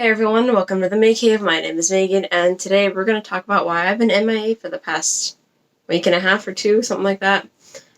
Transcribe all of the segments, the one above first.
Hey everyone, welcome to the Mae Cave. My name is Megan, and today we're going to talk about why I've been MIA for the past week and a half or two, something like that.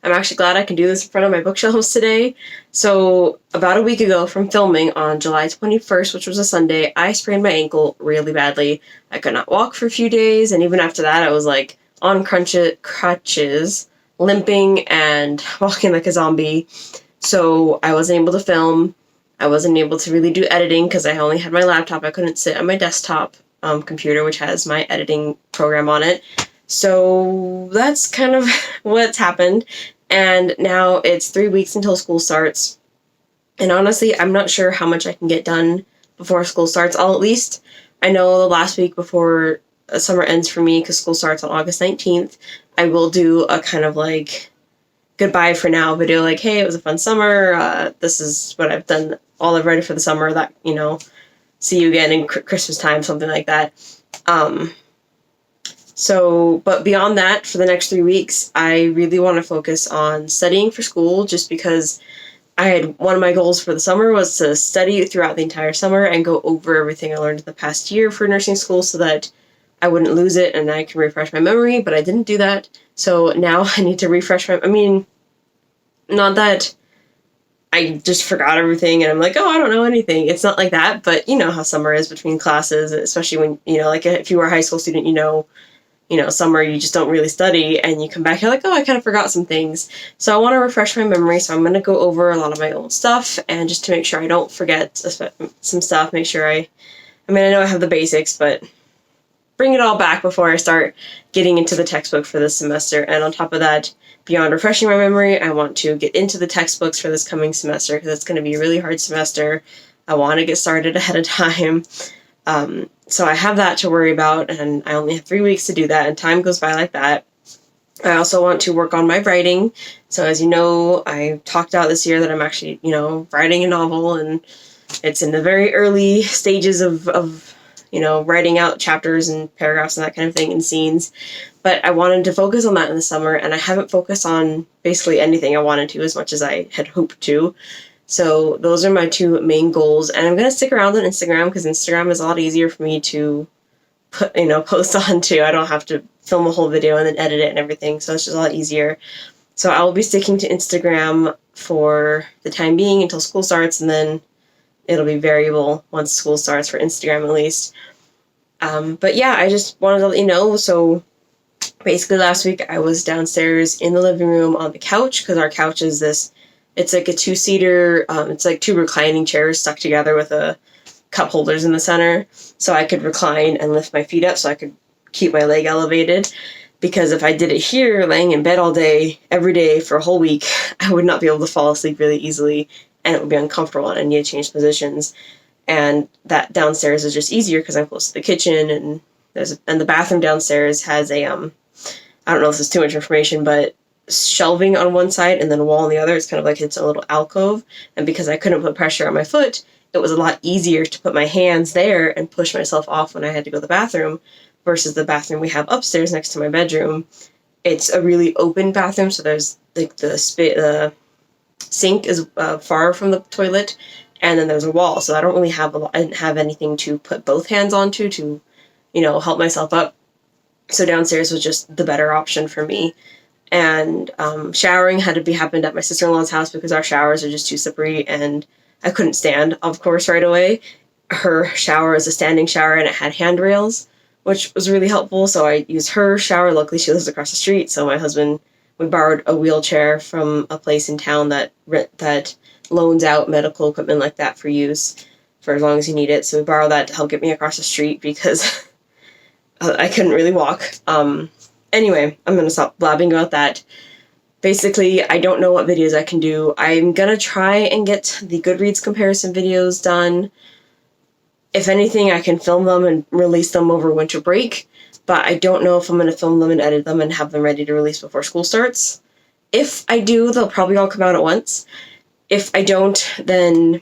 I'm actually glad I can do this in front of my bookshelves today. So, about a week ago from filming on July 21st, which was a Sunday, I sprained my ankle really badly. I could not walk for a few days, and even after that, I was like on crutches, limping, and walking like a zombie. So, I wasn't able to film. I wasn't able to really do editing because I only had my laptop. I couldn't sit on my desktop computer, which has my editing program on it. So that's kind of what's happened. And now it's 3 weeks until school starts. And honestly, I'm not sure how much I can get done before school starts. I'll at least, I know the last week before summer ends for me, because school starts on August 19th, I will do a kind of like goodbye for now video, like, hey, it was a fun summer. This is what I've done, all I've read for the summer, that, see you again in Christmas time, something like that. But beyond that, for the next 3 weeks, I really want to focus on studying for school, just because one of my goals for the summer was to study throughout the entire summer and go over everything I learned in the past year for nursing school so that I wouldn't lose it and I can refresh my memory, but I didn't do that. So now I need to refresh not that I just forgot everything and I'm like, oh, I don't know anything. It's not like that, but you know how summer is between classes, especially when, like if you were a high school student, summer you just don't really study and you come back, you're like, oh, I kind of forgot some things. So I want to refresh my memory, so I'm going to go over a lot of my old stuff and just to make sure I don't forget some stuff, make sure I know I have the basics, but bring it all back before I start getting into the textbook for this semester. And on top of that, beyond refreshing my memory, I want to get into the textbooks for this coming semester because it's going to be a really hard semester. I want to get started ahead of time. So I have that to worry about, and I only have 3 weeks to do that, and time goes by like that. I also want to work on my writing. So as you know, I talked out this year that I'm actually, writing a novel, and it's in the very early stages of writing out chapters and paragraphs and that kind of thing and scenes. But I wanted to focus on that in the summer, and I haven't focused on basically anything I wanted to as much as I had hoped to. So those are my two main goals, and I'm going to stick around on Instagram because Instagram is a lot easier for me to post on to. I don't have to film a whole video and then edit it and everything, so it's just a lot easier. So I will be sticking to Instagram for the time being until school starts, and then it'll be variable once school starts for Instagram at least. But yeah, I just wanted to let you know. So basically last week I was downstairs in the living room on the couch because our couch is it's like a two-seater, it's like two reclining chairs stuck together with a cup holders in the center. So I could recline and lift my feet up so I could keep my leg elevated. Because if I did it here, laying in bed all day, every day for a whole week, I would not be able to fall asleep really easily. And it would be uncomfortable and I need to change positions. And that downstairs is just easier because I'm close to the kitchen, and the bathroom downstairs has I don't know if this is too much information, but shelving on one side and then a wall on the other. It's kind of like it's a little alcove. And because I couldn't put pressure on my foot, it was a lot easier to put my hands there and push myself off when I had to go to the bathroom versus the bathroom we have upstairs next to my bedroom. It's a really open bathroom, so there's like the sink is far from the toilet, and then there's a wall, so I didn't have anything to put both hands onto to, help myself up. So downstairs was just the better option for me. And showering had to happened at my sister-in-law's house because our showers are just too slippery, and I couldn't stand, of course, right away. Her shower is a standing shower, and it had handrails, which was really helpful, so I used her shower. Luckily, she lives across the street, so my husband, we borrowed a wheelchair from a place in town that loans out medical equipment like that for use for as long as you need it. So we borrowed that to help get me across the street because I couldn't really walk. Anyway, I'm going to stop blabbing about that. Basically, I don't know what videos I can do. I'm going to try and get the Goodreads comparison videos done. If anything, I can film them and release them over winter break, but I don't know if I'm going to film them and edit them and have them ready to release before school starts. If I do, they'll probably all come out at once. If I don't, then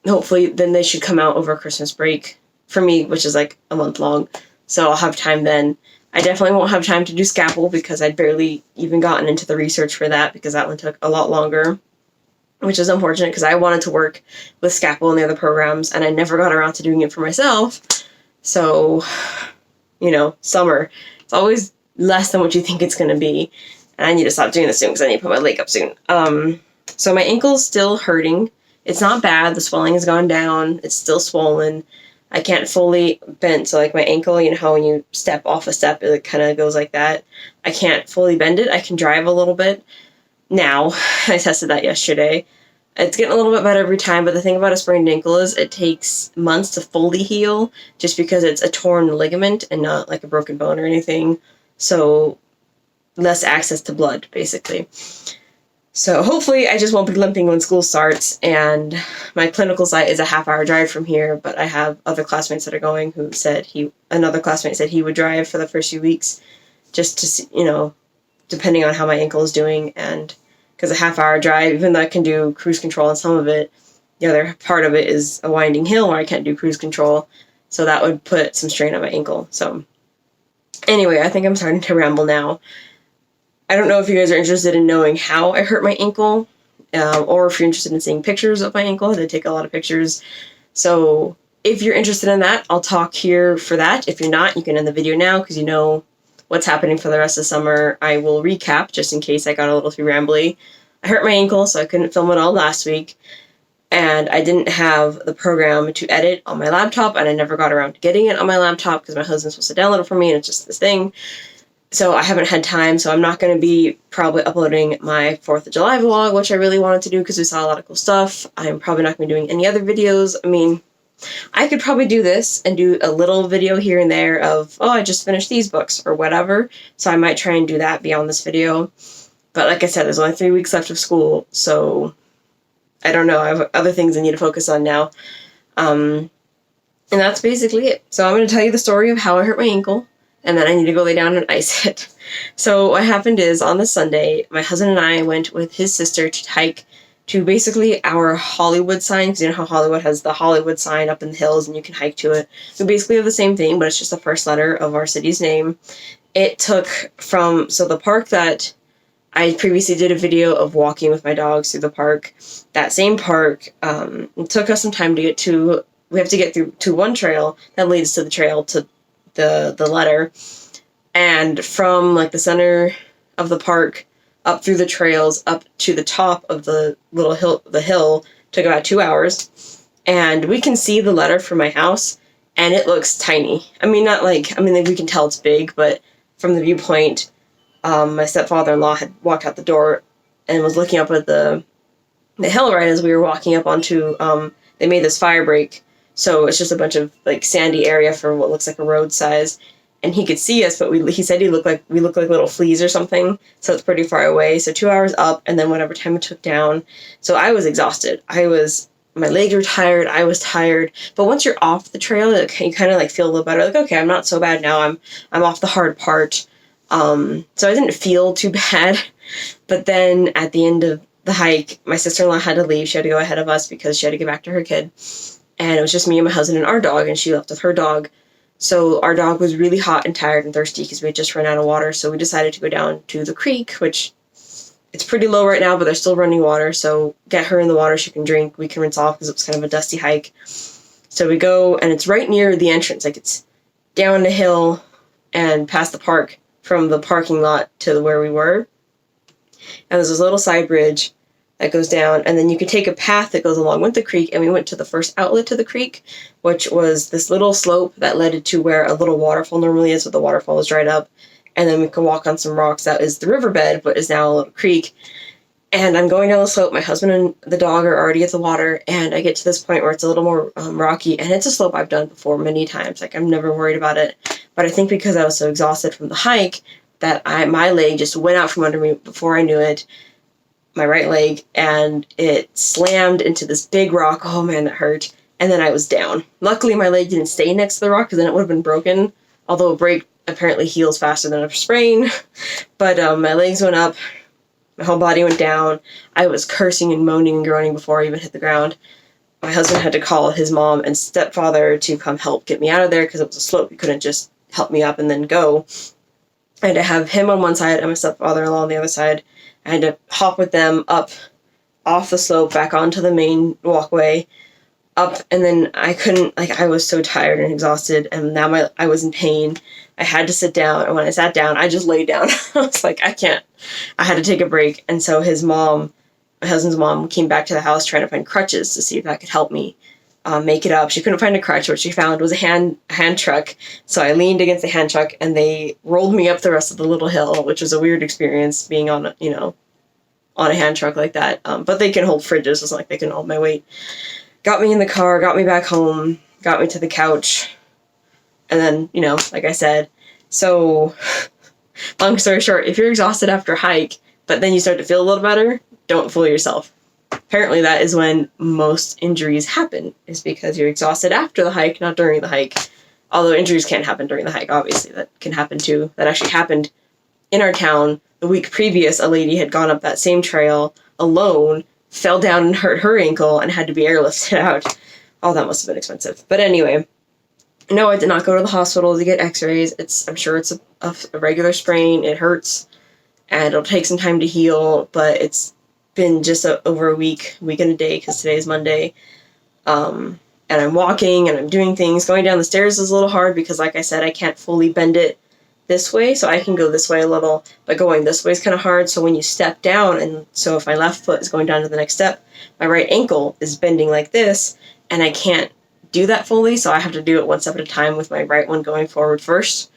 hopefully they should come out over Christmas break for me, which is like a month long. So I'll have time then. I definitely won't have time to do Scapple because I'd barely even gotten into the research for that because that one took a lot longer. which is unfortunate because I wanted to work with Scapel and the other programs, and I never got around to doing it for myself. So, summer, it's always less than what you think it's going to be. And I need to stop doing this soon because I need to put my leg up soon. So my ankle's still hurting. It's not bad. The swelling has gone down. It's still swollen. I can't fully bend. So like my ankle, you know how when you step off a step, it kind of goes like that. I can't fully bend it. I can drive a little bit now. I tested that yesterday. It's getting a little bit better every time, but the thing about a sprained ankle is it takes months to fully heal just because it's a torn ligament and not like a broken bone or anything. So less access to blood, basically. So hopefully I just won't be limping when school starts, and my clinical site is a half-hour drive from here, but I have other classmates that are going who said another classmate said he would drive for the first few weeks just to see, depending on how my ankle is doing, and because a half-hour drive, even though I can do cruise control on some of it, the other part of it is a winding hill where I can't do cruise control, so that would put some strain on my ankle. So anyway, I think I'm starting to ramble now. I don't know if you guys are interested in knowing how I hurt my ankle, or if you're interested in seeing pictures of my ankle. I did take a lot of pictures. So if you're interested in that, I'll talk here for that. If you're not, you can end the video now because you know what's happening for the rest of the summer. I will recap just in case I got a little too rambly. I hurt my ankle, so I couldn't film it all last week. And I didn't have the program to edit on my laptop, and I never got around to getting it on my laptop because my husband's supposed to download it for me, and it's just this thing. So I haven't had time, so I'm not going to be probably uploading my 4th of July vlog, which I really wanted to do because we saw a lot of cool stuff. I'm probably not going to be doing any other videos. I mean, I could probably do this and do a little video here and there of, I just finished these books or whatever. So I might try and do that beyond this video. But like I said, there's only 3 weeks left of school, so I don't know. I have other things I need to focus on now. And that's basically it. So I'm going to tell you the story of how I hurt my ankle. And then I need to go lay down and ice it. So what happened is, on this Sunday, my husband and I went with his sister to hike to basically our Hollywood sign, because you know how Hollywood has the Hollywood sign up in the hills and you can hike to it. We basically have the same thing, but it's just the first letter of our city's name. It took the park that I previously did a video of walking with my dogs through the park, that same park, it took us some time to get to. We have to get through to one trail that leads to the trail to the letter, and from like the center of the park up through the trails up to the top of the little hill took about 2 hours, and we can see the letter from my house and it looks tiny. We can tell it's big, but from the viewpoint, my stepfather-in-law had walked out the door and was looking up at the hill right as we were walking up onto they made this fire break. So it's just a bunch of like sandy area for what looks like a road size, and he could see us, but he said we looked like little fleas or something. So it's pretty far away. So 2 hours up, and then whatever time it took down. So I was exhausted. My legs were tired. I was tired. But once you're off the trail, you kind of like feel a little better. Like, okay, I'm not so bad now. I'm off the hard part. So I didn't feel too bad. But then at the end of the hike, my sister-in-law had to leave. She had to go ahead of us because she had to get back to her kid. And it was just me and my husband and our dog, and she left with her dog. So our dog was really hot and tired and thirsty because we had just run out of water. So we decided to go down to the creek, which it's pretty low right now, but there's still running water. So get her in the water, she can drink. We can rinse off because it was kind of a dusty hike. So we go, and it's right near the entrance. Like, it's down the hill and past the park from the parking lot to where we were. And there's this little side bridge that goes down, and then you can take a path that goes along with the creek, and we went to the first outlet to the creek, which was this little slope that led to where a little waterfall normally is, but the waterfall was dried up, and then we could walk on some rocks that is the riverbed, but is now a little creek. And I'm going down the slope, my husband and the dog are already at the water, and I get to this point where it's a little more rocky, and it's a slope I've done before many times, like I'm never worried about it, but I think because I was so exhausted from the hike, that my leg just went out from under me before I knew it, my right leg, and it slammed into this big rock. Oh man, that hurt. And then I was down. Luckily, my leg didn't stay next to the rock, because then it would have been broken, although a break apparently heals faster than a sprain. But my legs went up, my whole body went down. I was cursing and moaning and groaning before I even hit the ground. My husband had to call his mom and stepfather to come help get me out of there, because it was a slope. He couldn't just help me up and then go. I had to have him on one side and my stepfather-in-law on the other side. I had to hop with them up off the slope, back onto the main walkway, up, and then I couldn't, like, I was so tired and exhausted, and now I was in pain. I had to sit down, and when I sat down, I just laid down. I was like, I can't. I had to take a break, and so his mom, my husband's mom, came back to the house trying to find crutches to see if that could help me make it up. She couldn't find a crutch. What she found was a hand truck, so I leaned against the hand truck, and they rolled me up the rest of the little hill, which was a weird experience, being on, on a hand truck like that. But they can hold fridges. It's not like they can hold my weight. Got me in the car, got me back home, got me to the couch, and then, like I said, so, long story short, if you're exhausted after a hike, but then you start to feel a little better, don't fool yourself. Apparently that is when most injuries happen, is because you're exhausted after the hike, not during the hike. Although injuries can't happen during the hike, obviously, that can happen too. That actually happened in our town. The week previous, a lady had gone up that same trail alone, fell down and hurt her ankle, and had to be airlifted out. Oh, that must have been expensive. But anyway, no, I did not go to the hospital to get x-rays. I'm sure it's a regular sprain. It hurts, and it'll take some time to heal, but it's been just over a week and a day, because today is Monday. And I'm walking, and I'm doing things. Going down the stairs is a little hard, because, like I said, I can't fully bend it this way, so I can go this way a little, but going this way is kind of hard. So when you step down, and so if my left foot is going down to the next step, my right ankle is bending like this, and I can't do that fully, so I have to do it one step at a time with my right one going forward first.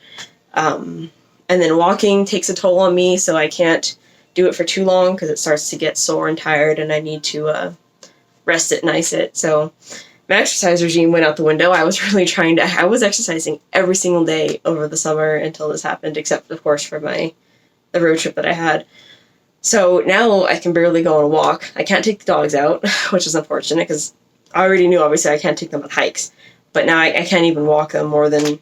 And then walking takes a toll on me, so I can't do it for too long, because it starts to get sore and tired, and I need to rest it and ice it. So my exercise regime went out the window. I was really I was exercising every single day over the summer until this happened, except, of course, for the road trip that I had. So now I can barely go on a walk. I can't take the dogs out, which is unfortunate, because I already knew, obviously, I can't take them on hikes. But now I can't even walk them more than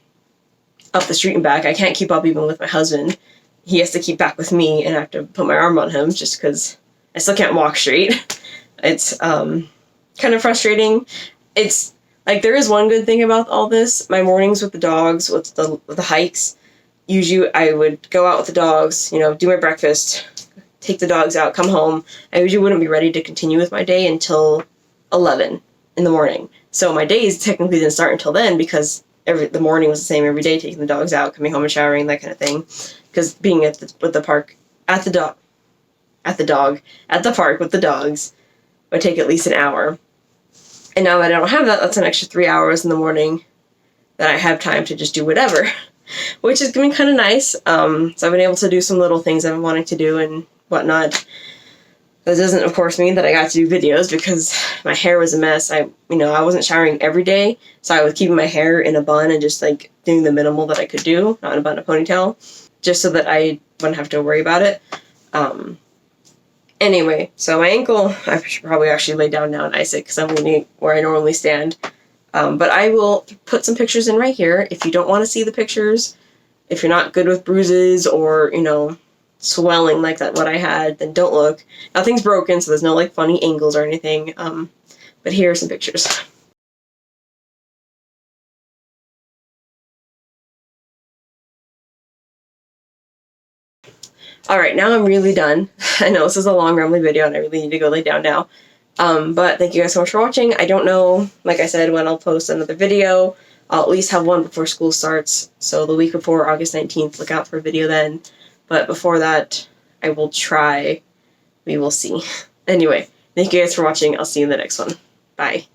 up the street and back. I can't keep up even with my husband. He has to keep back with me, and I have to put my arm on him just because I still can't walk straight. It's kind of frustrating. It's like, there is one good thing about all this. My mornings with the dogs, with the hikes, usually I would go out with the dogs, do my breakfast, take the dogs out, come home. I usually wouldn't be ready to continue with my day until 11 in the morning. So my days technically didn't start until then, because the morning was the same every day, taking the dogs out, coming home and showering, that kind of thing. Because being at the park with the dogs would take at least an hour. And now that I don't have that, that's an extra 3 hours in the morning that I have time to just do whatever, which has been kind of nice. So I've been able to do some little things I've been wanting to do and whatnot. That doesn't, of course, mean that I got to do videos, because my hair was a mess. I wasn't showering every day, so I was keeping my hair in a bun and just, like, doing the minimal that I could do, not in a bun, a ponytail, just so that I wouldn't have to worry about it. Anyway, so my ankle, I should probably actually lay down now and ice it, because I'm leaning where I normally stand. But I will put some pictures in right here. If you don't want to see the pictures, if you're not good with bruises or, swelling like that, what I had, then don't look. Nothing's broken, so there's no, like, funny angles or anything. But here are some pictures. Alright, now I'm really done. I know this is a long, rambling video, and I really need to go lay down now. But thank you guys so much for watching. I don't know, like I said, when I'll post another video. I'll at least have one before school starts. So the week before August 19th, look out for a video then. But before that, I will try. We will see. Anyway, thank you guys for watching. I'll see you in the next one. Bye.